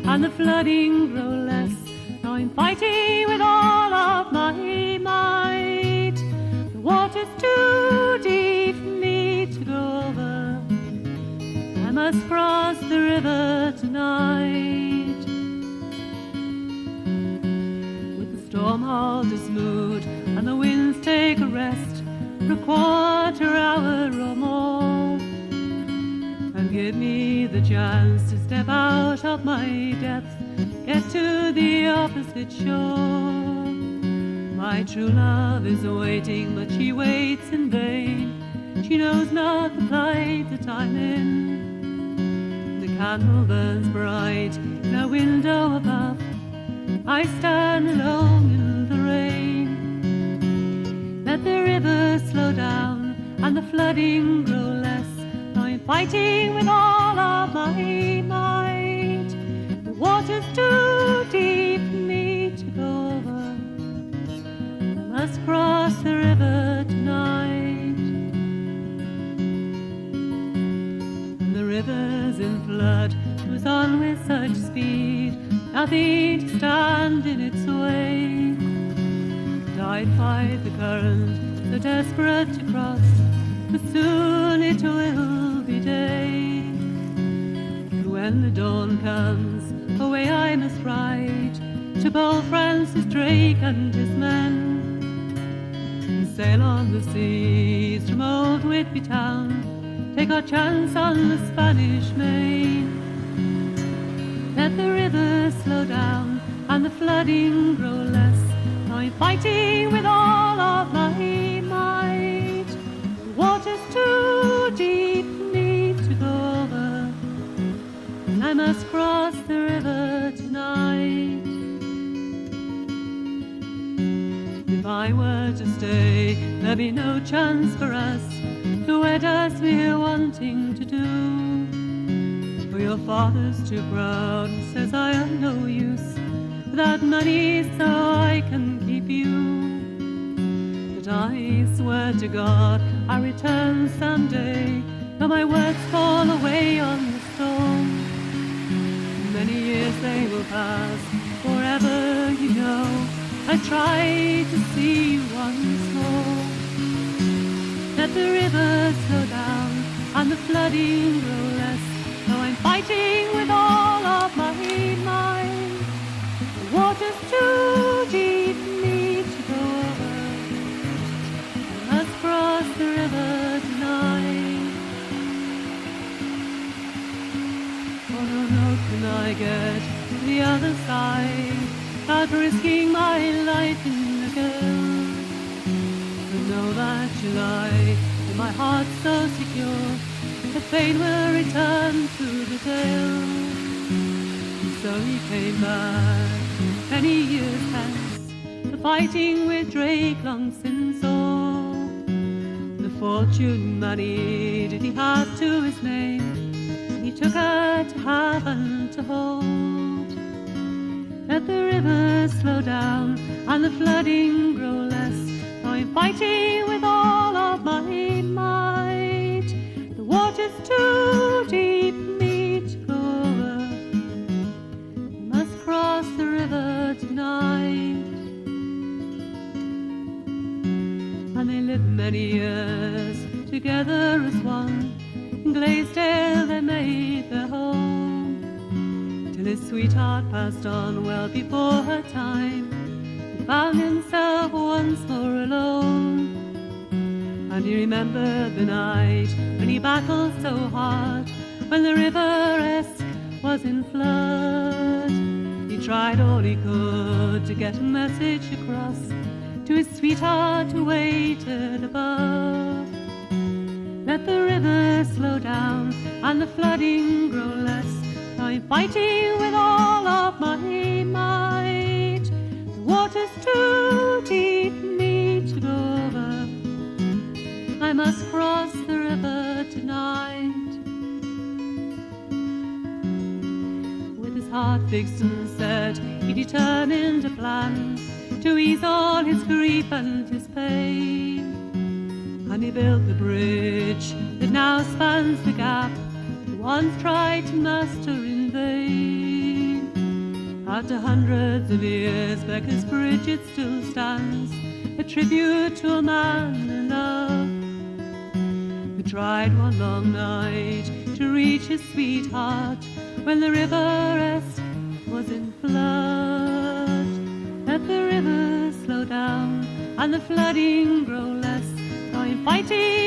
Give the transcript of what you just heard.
and the flooding grow less. Now I'm fighting with all of my might. The water's too deep for me to go over. I must cross the river tonight. With the storm halter's mood and the winds take a rest for a quarter hour or more, and give me the chance to step out of my depth, get to the opposite shore. My true love is waiting, but she waits in vain. She knows not the plight that I'm in. The candle burns bright in a window above. I stand alone in the rain. Let the river slow down and the flooding grow less. I'm fighting with all of my might. The water's too deep for me to go over. I must cross the river tonight. And the river's in flood, moves on with such speed, nothing to stand in its way. And I'd fight the current, so desperate to cross, but soon it will be day. And when the dawn comes, away I must ride to bold Francis Drake and his men, and sail on the seas from old Whitby town, take our chance on the Spanish Main. Let the river slow down and the flooding grow less. I'm fighting with all of my might. The water's too deep for me to go over, and I must cross the river tonight. If I were to stay, there'd be no chance for us to wed as we're wanting to do. For your father's too proud and says I am no use without money, so I can keep you. But I swear to God I'll return someday, though my words fall away on the storm. Many years they will pass, forever you know, I try to see you once more. Let the river slow down and the flooding grow less. Now I'm fighting with all of my might. The water's too deep for me to go over. I must cross the river tonight. Oh no, can I get to the other side without risking my life in the gale? But know that you lie in my heart so secure, that fate will return to the tale. And so he came back many years hence, the fighting with Drake long since o'er. The fortune money did he have to his name, and he took her to have and to hold. Let the river slow down and the flooding grow less. Now I'm fighting with all of my might. The water's too deep for me to go over. I must cross the river tonight. And they lived many years together as one. In Glaisdale they made their home, till his sweetheart passed on well before her time, and found himself once more alone. And he remembered the night when he battled so hard, when the River Esk was in flood. He tried all he could to get a message across to his sweetheart who waited above. Let the river slow down and the flooding grow less. I'm fighting with all of my might. The water's too deep for me to go over. I must cross the river tonight. With his heart fixed and set, he determined a plan to ease all his grief and his pain. And he built the bridge that now spans the gap he once tried to master in vain. After hundreds of years, Beggars Bridge it still stands, a tribute to a man in love who tried one long night to reach his sweetheart when the River Esk was in flood. Let the river slow down and the flooding grow less, I'm fighting